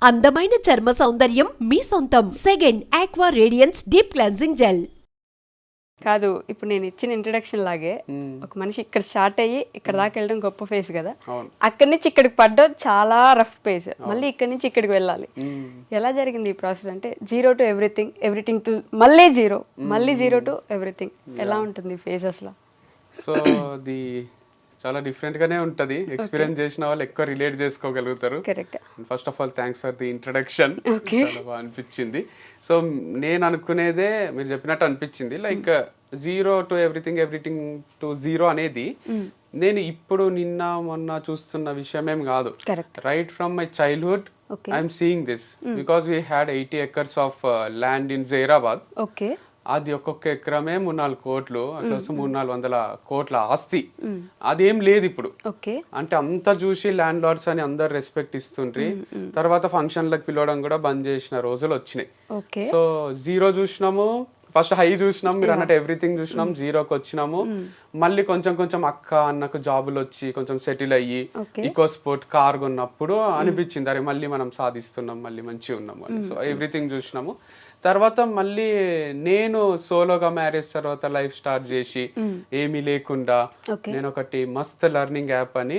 అందమైన చర్మ సౌందర్యం మీ సొంతం. Second aqua radiance deep cleansing gel. కాదు, ఇప్పుడు నేను ఇచ్చిన ఇంట్రడక్షన్ లాగే ఒక మనిషి ఇక్కడ స్టార్ట్ అయ్యి ఇక్కడ దాకా వెళ్ళడం గొప్ప ఫేస్ కదా. అక్కడి నుంచి ఇక్కడికి పడ్డం చాలా రఫ్ ఫేస్. మళ్ళీ ఇక్కడి నుంచి ఇక్కడికి వెళ్ళాలి. ఎలా జరిగింది ఈ ప్రాసెస్? అంటే 0 to everything, everything to మళ్ళీ 0, మళ్ళీ 0 to everything. ఎలా ఉంటుంది ఫేస్ అసలు? సో అది చాలా డిఫరెంట్ గానే ఉంటది. ఎక్స్పీరియన్స్ చేసిన వాళ్ళు ఎక్కువ రిలేట్ చేసుకోగలుగుతారు. Correct. First of all thanks for the introduction. చాలా బాగా అనిపించింది. సో నేను అనుకునేదే మీరు చెప్పినట్టు అనిపించింది. Like 0 to everything, everything to 0 అనేది నేను ఇప్పుడు నిన్న మొన్న చూస్తున్న విషయమేం కాదు. Right from my childhood I'm seeing this because we had 80 acres of land in Zaheerabad. Okay. అది ఒక్కొక్క ఎకరమే 3-4 కోట్లు, అట్లా 300-400 కోట్ల ఆస్తి. అదేం లేదు ఇప్పుడు. అంటే అంతా చూసి ల్యాండ్ లార్డ్స్ అని అందరు రెస్పెక్ట్ ఇస్తుండ్రి. తర్వాత ఫంక్షన్లకు పిలవడం కూడా బంద్ చేసిన రోజులు వచ్చినాయి. సో 0 చూసినాము, ఫస్ట్ హై చూసినాం, మీరు అన్నట్టు ఎవ్రీథింగ్ చూసినాం, 0కి వచ్చినాము. మళ్ళీ కొంచెం కొంచెం అక్క అన్నకు జాబులు వచ్చి కొంచెం సెటిల్ అయ్యి ఈకో స్పోర్ట్ కార్ కొన్నప్పుడు అనిపించింది, అరే మళ్ళీ మనం సాధిస్తున్నాం, మళ్ళీ మంచిగా ఉన్నాం అని. సో ఎవ్రీథింగ్ చూసినాము. తర్వాత మళ్ళీ నేను సోలోగా మ్యారేజ్ తర్వాత లైఫ్ స్టార్ట్ చేసి ఏమీ లేకుండా నేను ఒకటి మస్త్ లెర్నింగ్ యాప్ అని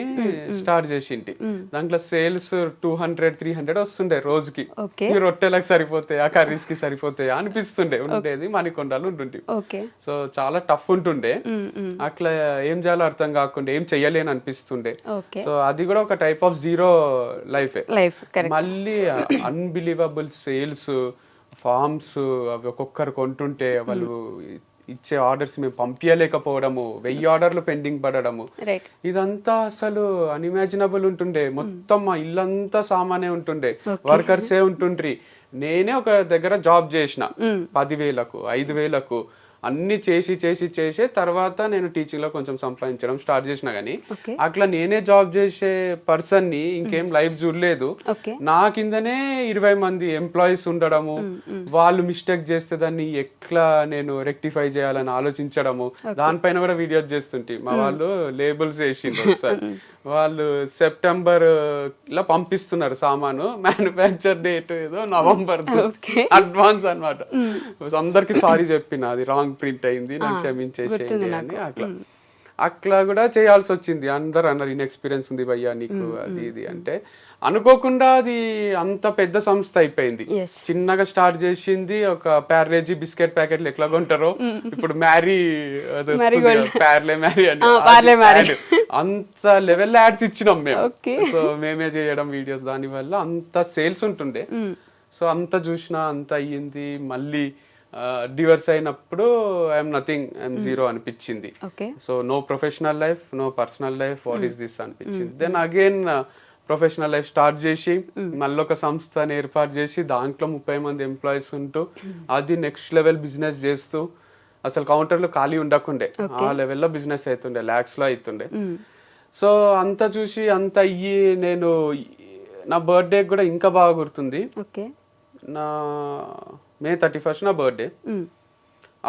స్టార్ట్ చేసింటి. దాంట్లో సేల్స్ 200-300 వస్తుండే రోజుకి. ఈ రొట్టెలకు సరిపోతాయా, కర్రీస్ కి సరిపోతాయా అనిపిస్తుండే. ఉండేది మణికొండలు ఉంటుండే. సో చాలా టఫ్ ఉంటుండే. అట్లా ఏం చేయాలో అర్థం కాకుండా ఏం చెయ్యలేని అనిపిస్తుండే. సో అది కూడా ఒక టైప్ ఆఫ్ 0 లైఫ్. మళ్ళీ అన్బిలీవబుల్ సేల్స్, ఫార్మ్స్ అవి ఒక్కొక్కరు కొంటుంటే వాళ్ళు ఇచ్చే ఆర్డర్స్ మేము పంపించలేకపోవడము, 1000 ఆర్డర్లు పెండింగ్ పడడము, ఇదంతా అసలు అన్ఇమాజినబుల్ ఉంటుండే. మొత్తం మా ఇల్లంతా సామానే ఉంటుండే, వర్కర్సే ఉంటుండ్రి. నేనే ఒక దగ్గర జాబ్ చేసిన 10,000కు 5,000కు అన్ని చేసి చేసి చేసే తర్వాత నేను టీచింగ్ లో కొంచెం సంపాదించడం స్టార్ట్ చేసిన. కానీ అట్లా నేనే జాబ్ చేసే పర్సన్ ని ఇంకేం లైఫ్ చూడలేదు. నా కిందనే 20 మంది ఎంప్లాయీస్ ఉండడము, వాళ్ళు మిస్టేక్ చేస్తే దాన్ని ఎట్లా నేను రెక్టిఫై చేయాలని ఆలోచించడము, దానిపైన కూడా వీడియోస్ చేస్తుంటే మా వాళ్ళు లేబుల్స్ వేసిండ్రు. ఒకసారి వాళ్ళు సెప్టెంబర్ లో పంపిస్తున్నారు సామాను, మ్యానుఫ్యాక్చర్ డేట్ ఏదో నవంబర్, అడ్వాన్స్ అనమాట. అందరికి సారీ చెప్పిన, అది రాంగ్ ప్రింట్ అయింది, నాకు క్షమించేసేయండి అని. అట్లా కూడా చేయాల్సి వచ్చింది. అందరు అన్నారు ఇన్ఎక్స్పీరియన్స్ ఉంది భయ్యా నీకు, అది ఇది అంటే. అనుకోకుండా అది అంత పెద్ద సంస్థ అయిపోయింది. చిన్నగా స్టార్ట్ చేసింది, ఒక ప్యార్లేజీ బిస్కెట్ ప్యాకెట్లు ఎట్లా కొంటారో ఇప్పుడు మ్యారీ ప్యార్లే మ్యారీ అని అంత లెవెల్ యాడ్స్ ఇచ్చినాం మేము. సో మేమే చేయడం వీడియోస్, దాని వల్ల అంత సేల్స్ ఉంటుండే. సో అంత చూసినా అంత అయ్యింది. మళ్ళీ డివర్స్ అయినప్పుడు ఐఎమ్ నథింగ్, ఐఎమ్ 0 అనిపించింది. So no professional life, no personal life, what is this అనిపించింది. Then again professional life start చేసి మళ్ళీ ఒక సంస్థని ఏర్పాటు చేసి దాంట్లో 30 మంది ఎంప్లాయీస్ ఉంటూ అది నెక్స్ట్ లెవెల్ బిజినెస్ చేస్తూ, అసలు కౌంటర్లు ఖాళీ ఉండకుండే, ఆ లెవెల్లో బిజినెస్ అవుతుండే, lakhs లో అవుతుండే. సో అంతా చూసి అంత అయ్యి నేను నా బర్త్డే కూడా ఇంకా బాగా గుర్తుంది. నా May 31st నా బర్త్డే.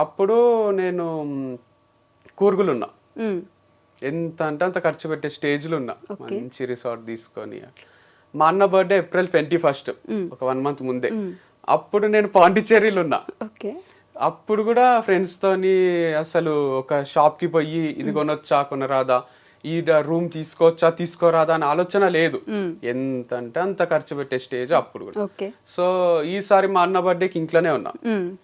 అప్పుడు నేను కూర్గులు ఉన్నా, ఎంత అంటే అంత ఖర్చు పెట్టే స్టేజ్లో ఉన్నా, మంచి రిసార్ట్ తీసుకొని. మా అన్న బర్త్డే April 21st, ఒక 1 month ముందే. అప్పుడు నేను పాండిచ్చేరిలో ఉన్నా. అప్పుడు కూడా ఫ్రెండ్స్ తోని అసలు ఒక షాప్ కి పోయి ఇది కొనొచ్చా కొనరాదా, ఈ రూమ్ తీసుకోవచ్చా తీసుకోరాదా అని ఆలోచన లేదు. ఎంత అంటే అంత ఖర్చు పెట్టే స్టేజ్ అప్పుడు కూడా. సో ఈసారి మా అన్న బర్త్డేకి ఇంట్లోనే ఉన్నా,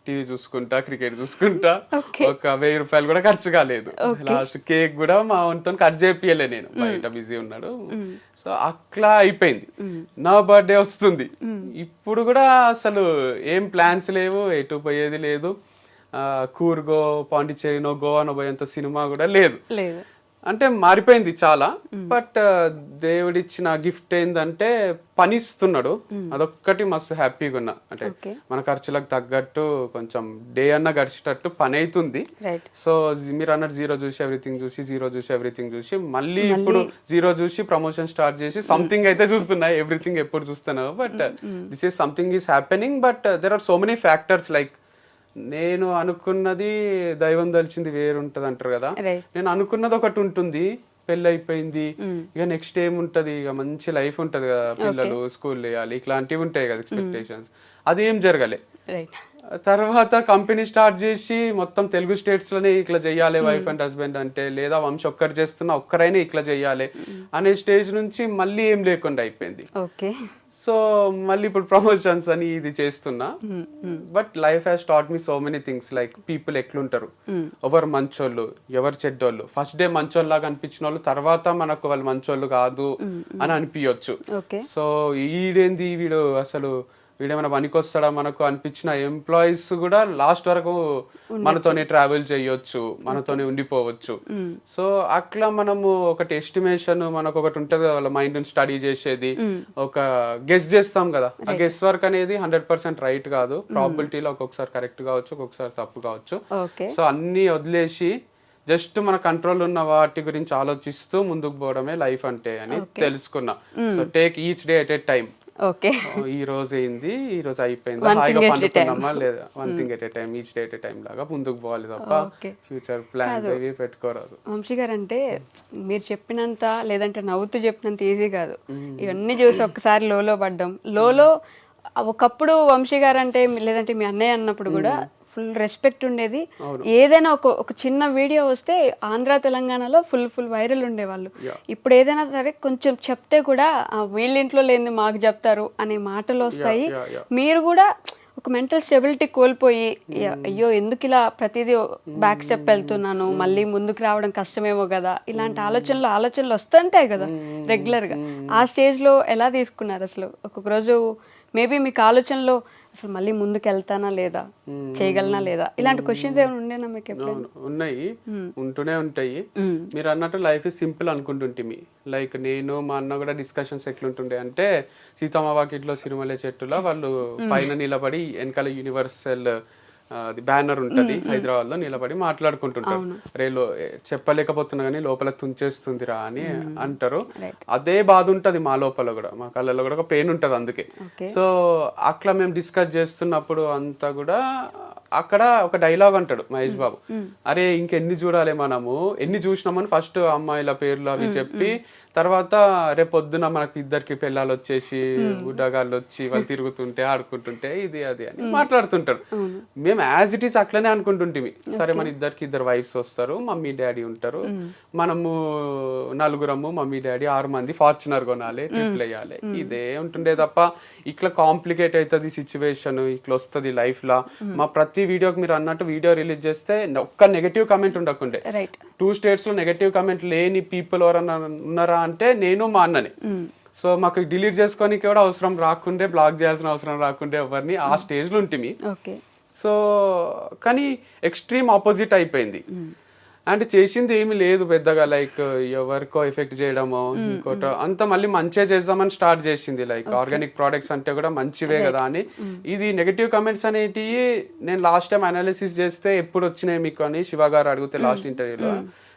టీవీ చూసుకుంటా, క్రికెట్ చూసుకుంటా. ఒక 1000 రూపాయలు కూడా ఖర్చు కాలేదు. లాస్ట్ కేక్ కూడా మా వంతో కట్ చేపియలే, నేను బయట బిజీ ఉన్నాడు. సో అట్లా అయిపోయింది. నా బర్త్డే వస్తుంది, ఇప్పుడు కూడా అసలు ఏం ప్లాన్స్ లేవు, ఎటు పోయేది లేదు. కూర్గో, పాండిచ్చేరినో, గోవానో పోయేంత సినిమా కూడా లేదు. అంటే మారిపోయింది చాలా. బట్ దేవుడిచ్చిన గిఫ్ట్ ఏంటంటే పని ఇస్తున్నాడు, అదొక్కటి మస్తు హ్యాపీగా ఉన్నా. అంటే మన ఖర్చులకు తగ్గట్టు కొంచెం డే అన్న గడిచేటట్టు పని అవుతుంది. సో మీరు అన్నట్టు 0 చూసి ఎవ్రీథింగ్ చూసి, 0 చూసి ఎవ్రీథింగ్ చూసి, మళ్ళీ ఇప్పుడు 0 చూసి ప్రమోషన్ స్టార్ట్ చేసి సంథింగ్ అయితే చూస్తున్నాయి. ఎవ్రీథింగ్ ఎప్పుడు చూస్తున్నావు, but this is something is happening. But there are so many factors. Like నేను అనుకున్నది దైవం దలిచింది వేరు ఉంటది అంటారు కదా. నేను అనుకున్నది ఒకటి ఉంటుంది, పెళ్ళి అయిపోయింది, ఇక నెక్స్ట్ ఏముంటది, ఇక మంచి లైఫ్ ఉంటది కదా, పిల్లలు స్కూల్ వేయాలి, ఇట్లాంటివి ఉంటాయి కదా ఎక్స్పెక్టేషన్స్. అదేం జరగలే. రైట్. తర్వాత కంపెనీ స్టార్ట్ చేసి మొత్తం తెలుగు స్టేట్స్ లోనే ఇట్లా చెయ్యాలి వైఫ్ అండ్ హస్బెండ్ అంటే, లేదా వంశ ఒక్కరు చేస్తున్నా ఒక్కరైనా ఇట్లా చెయ్యాలి అనే స్టేజ్ నుంచి మళ్ళీ ఏం లేకుండా అయిపోయింది. ఓకే. సో మళ్ళీ ఇప్పుడు ప్రమోషన్స్ అని ఇది చేస్తున్నా. But life has taught me so many things, like people ఎట్లుంటారు, ఎవరు మంచోళ్ళు ఎవరు చెడ్డోళ్ళు. ఫస్ట్ డే మంచోళ్ళలాగా అనిపించిన వాళ్ళు తర్వాత మనకు వాళ్ళు మంచోళ్ళు కాదు అని అనిపించవచ్చు. సో వీడేంది వీడు అసలు వీడేమైనా పనికొస్తాడా మనకు అనిపించిన ఎంప్లాయీస్ కూడా లాస్ట్ వరకు మనతోనే ట్రావెల్ చేయొచ్చు, మనతోనే ఉండిపోవచ్చు. సో అట్లా మనము ఒకటి ఎస్టిమేషన్ మనకు ఒకటి ఉంటుంది కదా, వాళ్ళ మైండ్ స్టడీ చేసేది, ఒక గెస్ చేస్తాం కదా, ఆ గెస్ వర్క్ అనేది 100% రైట్ కాదు. ప్రాబిలిటీలో ఒక్కొక్కసారి కరెక్ట్ కావచ్చు, ఒక్కొక్కసారి తప్పు కావచ్చు. సో అన్ని వదిలేసి జస్ట్ మన కంట్రోల్ ఉన్న వాటి గురించి ఆలోచిస్తూ ముందుకు పోవడమే లైఫ్ అంటే అని తెలుసుకున్నా. So take each day at a time. Okay. ఈ రోజు అయింది, ఈ రోజు అయిపోయింది, హాయిగా పండుకున్నామా లేదా, one thing at a time, each day at a time లాగా ముందుకు పోవాలి తప్ప ఫ్యూచర్ ప్లాన్ ఇవి పెట్టుకోరాదు. వంశీ గారు అంటే మీరు చెప్పినంత, లేదంటే నవ్వుతూ చెప్పినంత ఈజీ కాదు. ఇవన్నీ చూసి ఒక్కసారి లోలో పడ్డం. లోలో ఒకప్పుడు వంశీ గారు అంటే, లేదంటే మీ అన్నయ్య అన్నప్పుడు కూడా ఫుల్ రెస్పెక్ట్ ఉండేది. ఏదైనా ఒక చిన్న వీడియో వస్తే ఆంధ్ర తెలంగాణలో ఫుల్ వైరల్ ఉండేవాళ్ళు. ఇప్పుడు ఏదైనా సరే కొంచెం చెప్తే కూడా వీళ్ళ ఇంట్లో లేని మాకు చెప్తారు అనే మాటలు వస్తాయి. మీరు కూడా ఒక మెంటల్ స్టెబిలిటీ కోల్పోయి, అయ్యో ఎందుకు ఇలా ప్రతిదీ బ్యాక్ స్టెప్ వెళ్తున్నాను, మళ్ళీ ముందుకు రావడం కష్టమేమో కదా, ఇలాంటి ఆలోచనలు వస్తుంటాయి కదా రెగ్యులర్గా. ఆ స్టేజ్లో ఎలా తీసుకున్నారు అసలు? ఒక్కొక్క రోజు మేబీ మీకు ఆలోచనలో అసలు మళ్ళీ ముందుకు వెళ్తానా లేదా, చేయగలనా లేదా, ఇలాంటి క్వశ్చన్స్ ఏమైనా ఉండేనా మీకు ఎప్పుడైనా? ఉన్నాయి, ఉంటూనే ఉంటాయి. మీరు అన్నట్టు లైఫ్ ఇస్ సింపుల్ అనుకుంటుంటిమి. లైక్ నేను మా అన్న కూడా డిస్కషన్స్ ఎట్లుంటుండే అంటే, సీతమ్మ వాకిట్లో సిరిమల్లె చెట్టులో వాళ్ళు పైన నిలబడి వెనకాల యూనివర్సల్ బ్యానర్ ఉంటది హైదరాబాద్ లో, నిలబడి మాట్లాడుకుంటుంటారు. రేలో చెప్పలేకపోతున్నా కానీ లోపల తుంచేస్తుందిరా అని అంటారు. అదే బాధ ఉంటది మా లోపల కూడా, మా కళ్ళలో కూడా ఒక పెయిన్ ఉంటది. అందుకే సో అట్లా మేము డిస్కస్ చేస్తున్నప్పుడు అంతా కూడా అక్కడ ఒక డైలాగ్ అంటాడు మహేష్ బాబు, అరే ఇంకెన్ని చూడాలి మనము, ఎన్ని చూసినామని ఫస్ట్ అమ్మాయిల పేర్లు అవి చెప్పి, తర్వాత రేపు పొద్దున మనకు ఇద్దరికి పిల్లలు వచ్చేసి గుడ్డగాళ్ళు వచ్చి వాళ్ళు తిరుగుతుంటే ఆడుకుంటుంటే ఇది అది అని మాట్లాడుతుంటారు. మేము యాజ్ ఇట్ ఈస్ అట్లనే అనుకుంటుంటిమి. సరే మన ఇద్దరు వైఫ్స్ వస్తారు, మమ్మీ డాడీ ఉంటారు, మనము నలుగురము మమ్మీ డాడీ 6 మంది ఫార్చునర్ కొనాలి, ట్రిప్లు వేయాలి, ఇదే ఉంటుండే తప్ప ఇట్లా కాంప్లికేట్ అవుతుంది సిచ్యువేషన్, ఇట్లా వస్తుంది లైఫ్ లా. మా ప్రతి వీడియోకి మీరు అన్నట్టు వీడియో రిలీజ్ చేస్తే ఒక్క నెగటివ్ కమెంట్ ఉండకుండే. 2 స్టేట్స్ లో నెగటివ్ కమెంట్ లేని పీపుల్ ఎవరన్నా ఉన్నారా అంటే నేను మా అన్ననే. సో మాకు డిలీట్ చేసుకోనికి కూడా అవసరం రాకుండే, బ్లాక్ చేయాల్సిన అవసరం రాకుండే ఎవరిని, ఆ స్టేజ్ లో ఉంటుంది. సో కానీ ఎక్స్ట్రీమ్ ఆపోజిట్ అయిపోయింది. అంటే చేసింది ఏమి లేదు పెద్దగా, లైక్ ఎవరికో ఎఫెక్ట్ చేయడమో ఇంకోటో అంత, మళ్ళీ మంచిగా చేద్దామని స్టార్ట్ చేసింది. లైక్ ఆర్గానిక్ ప్రోడక్ట్స్ అంటే కూడా మంచివే కదా అని. ఇది నెగటివ్ కమెంట్స్ అనేటివి నేను లాస్ట్ టైం అనాలిసిస్ చేస్తే ఎప్పుడు వచ్చినాయి మీకు అని శివ గారు అడిగితే లాస్ట్ ఇంటర్వ్యూలో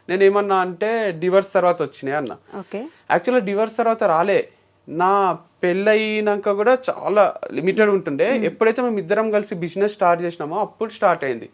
నేను ఏమన్నా అంటే డివర్స్ తర్వాత వచ్చినాయి అన్న. యాక్చువల్గా డివర్స్ తర్వాత రాలే, నా పెళ్ళయినాక కూడా చాలా లిమిటెడ్ ఉంటుండే. ఎప్పుడైతే మేము ఇద్దరం కలిసి బిజినెస్ స్టార్ట్ చేసినామో అప్పుడు స్టార్ట్ అయింది.